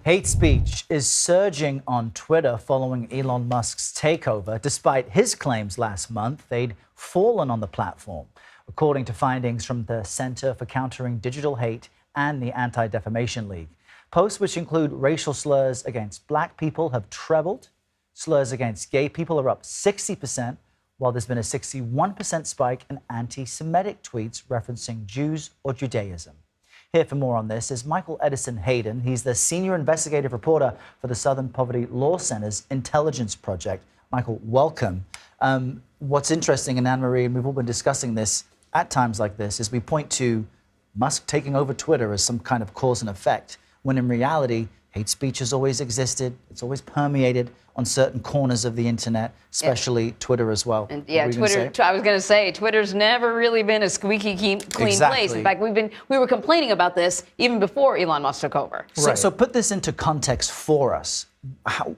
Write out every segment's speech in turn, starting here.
Hate speech is surging on Twitter following Elon Musk's takeover, despite his claims last month they'd fallen on the platform. According to findings from the Center for Countering Digital Hate and the Anti-Defamation League, posts which include racial slurs against black people have trebled. Slurs against gay people are up 60%, while there's been a 61% spike in anti-Semitic tweets referencing Jews or Judaism. Here for more on this is Michael Edison Hayden. He's the senior investigative reporter for the Southern Poverty Law Center's Intelligence Project. Michael, welcome. What's interesting, and Anne-Marie, and we've all been discussing this at times like this, is we point to Musk taking over Twitter as some kind of cause and effect, when in reality, hate speech has always existed. It's always permeated on certain corners of the internet, especially Twitter as well. And Twitter, I was going to say, Twitter's never really been a squeaky clean place. In fact, we were complaining about this even before Elon Musk took over. So put this into context for us.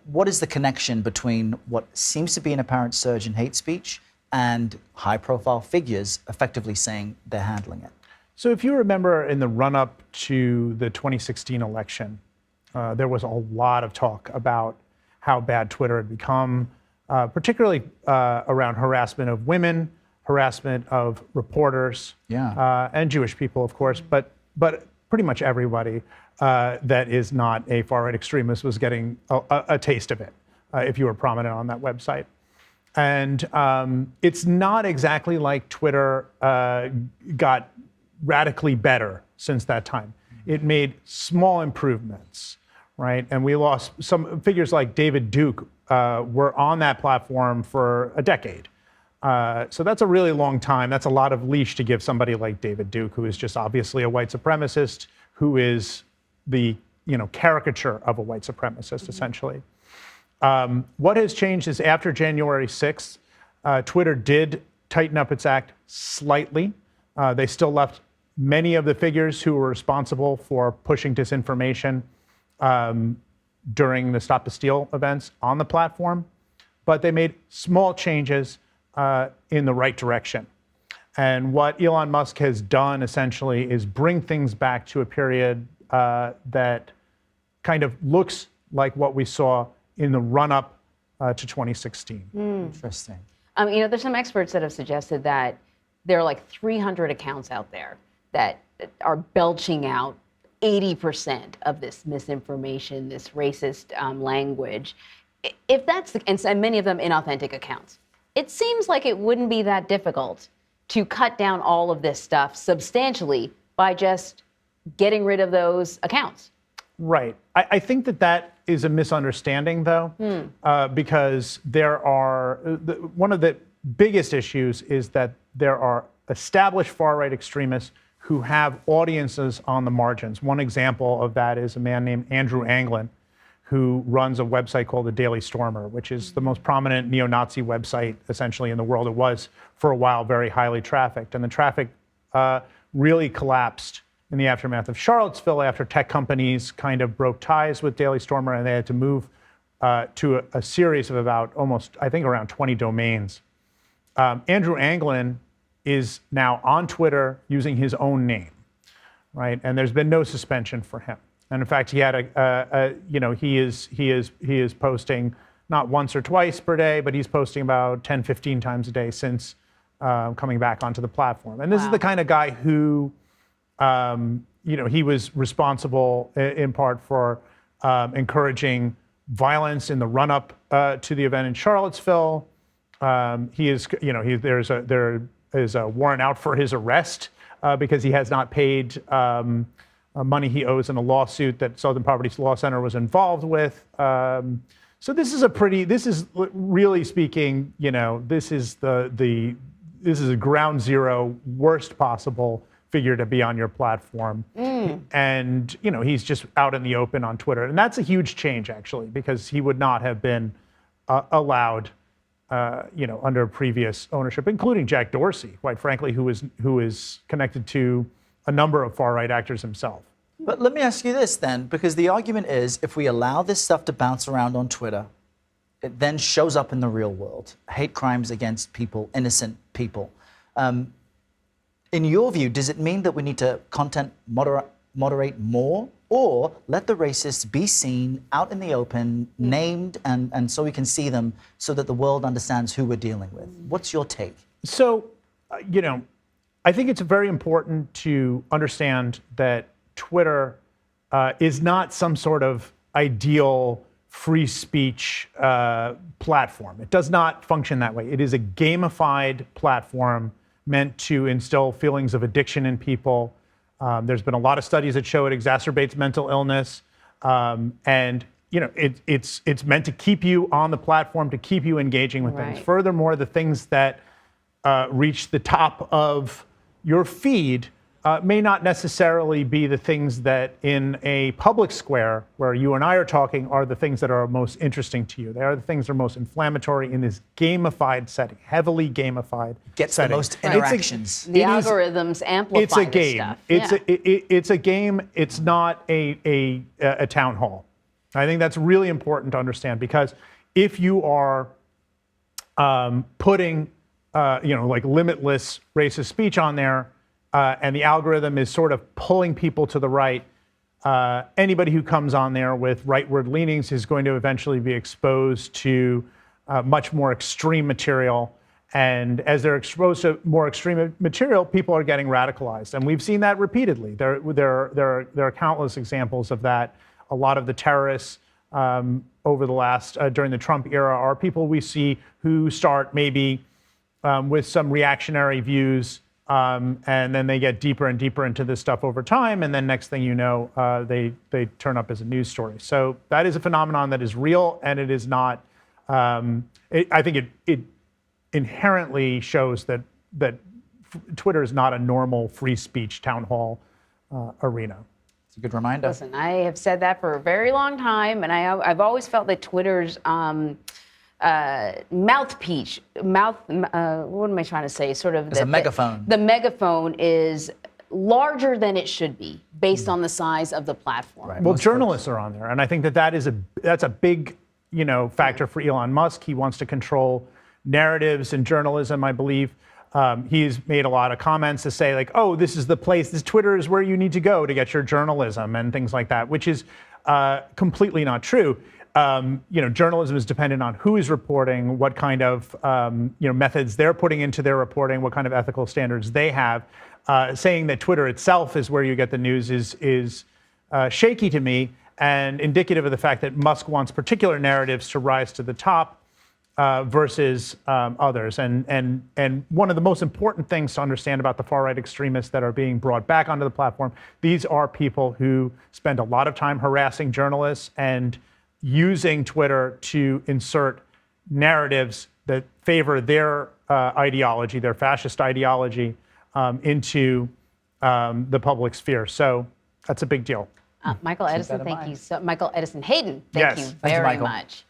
What is the connection between what seems to be an apparent surge in hate speech and high-profile figures effectively saying they're handling it? So if you remember in the run-up to the 2016 election, there was a lot of talk about how bad Twitter had become, particularly around harassment of women, harassment of reporters, and Jewish people, of course, but pretty much everybody that is not a far-right extremist was getting a taste of it if you were prominent on that website. And it's not exactly like Twitter got radically better since that time. It made small improvements. Right, and we lost some figures like David Duke were on that platform for a decade. So that's a really long time. That's a lot of leash to give somebody like David Duke, who is just obviously a white supremacist, who is the caricature of a white supremacist, essentially. What has changed is after January 6th, Twitter did tighten up its act slightly. They still left many of the figures who were responsible for pushing disinformation during the Stop the Steal events on the platform, but they made small changes in the right direction. And what Elon Musk has done essentially is bring things back to a period that kind of looks like what we saw in the run-up to 2016. Interesting. There's some experts that have suggested that there are like 300 accounts out there that are belching out 80% of this misinformation, this racist language. If that's and many of them inauthentic accounts, it seems like it wouldn't be that difficult to cut down all of this stuff substantially by just getting rid of those accounts. Right. I think that is a misunderstanding, though, because there are one of the biggest issues is that there are established far-right extremists who have audiences on the margins. One example of that is a man named Andrew Anglin, who runs a website called The Daily Stormer, which is the most prominent neo-Nazi website essentially in the world. It was, for a while, very highly trafficked. And the traffic really collapsed in the aftermath of Charlottesville after tech companies kind of broke ties with Daily Stormer, and they had to move to a series of about around 20 domains. Andrew Anglin is now on Twitter using his own name, right? And there's been no suspension for him. And in fact, he had he is posting not once or twice per day, but he's posting about 10, 15 times a day since coming back onto the platform. And this is the kind of guy who, he was responsible in part for encouraging violence in the run-up to the event in Charlottesville. There is a warrant out for his arrest because he has not paid money he owes in a lawsuit that Southern Poverty Law Center was involved with. So this is really speaking, this is a ground zero, worst possible figure to be on your platform. And, he's just out in the open on Twitter. And that's a huge change, actually, because he would not have been allowed under previous ownership, including Jack Dorsey, quite frankly, who is connected to a number of far-right actors himself. But let me ask you this then, because the argument is if we allow this stuff to bounce around on Twitter, it then shows up in the real world. Hate crimes against people, innocent people. In your view, does it mean that we need to content moderate more or let the racists be seen out in the open, named, and so we can see them so that the world understands who we're dealing with. What's your take? So, I think it's very important to understand that Twitter is not some sort of ideal free speech platform. It does not function that way. It is a gamified platform meant to instill feelings of addiction in people. There's been a lot of studies that show it exacerbates mental illness, and it's meant to keep you on the platform, to keep you engaging with things. Furthermore, the things that reach the top of your feed may not necessarily be the things that in a public square where you and I are talking are the things that are most interesting to you. They are the things that are most inflammatory in this gamified setting, heavily gamified Gets setting. the most interactions. The algorithms amplify It's a this game. stuff. It's a game. It's not a town hall. I think that's really important to understand, because if you are putting like limitless racist speech on there, and the algorithm is sort of pulling people to the right, anybody who comes on there with rightward leanings is going to eventually be exposed to much more extreme material. And as they're exposed to more extreme material, people are getting radicalized. And we've seen that repeatedly. There are countless examples of that. A lot of the terrorists over the last, during the Trump era, are people we see who start maybe with some reactionary views, and then they get deeper and deeper into this stuff over time, and then next thing you know, they turn up as a news story. So that is a phenomenon that is real, and it is not. I think it inherently shows that Twitter is not a normal free speech town hall arena. It's a good reminder. Listen, I have said that for a very long time, and I've always felt that Twitter's mouthpiece, what am I trying to say? Sort of it's a megaphone. The megaphone is larger than it should be based on the size of the platform. Right. Well, journalists are on there, and I think that's a big factor for Elon Musk. He wants to control narratives in journalism, I believe. He's made a lot of comments to say, like, oh, this is the place, this Twitter is where you need to go to get your journalism and things like that, which is completely not true. Journalism is dependent on who is reporting, what kind of methods they're putting into their reporting, what kind of ethical standards they have. Saying that Twitter itself is where you get the news is shaky to me, and indicative of the fact that Musk wants particular narratives to rise to the top versus others. And one of the most important things to understand about the far-right extremists that are being brought back onto the platform, these are people who spend a lot of time harassing journalists and using Twitter to insert narratives that favor their ideology, their fascist ideology, into the public sphere. So that's a big deal. Michael Edison, thank you. Michael Edison Hayden, thank you very much.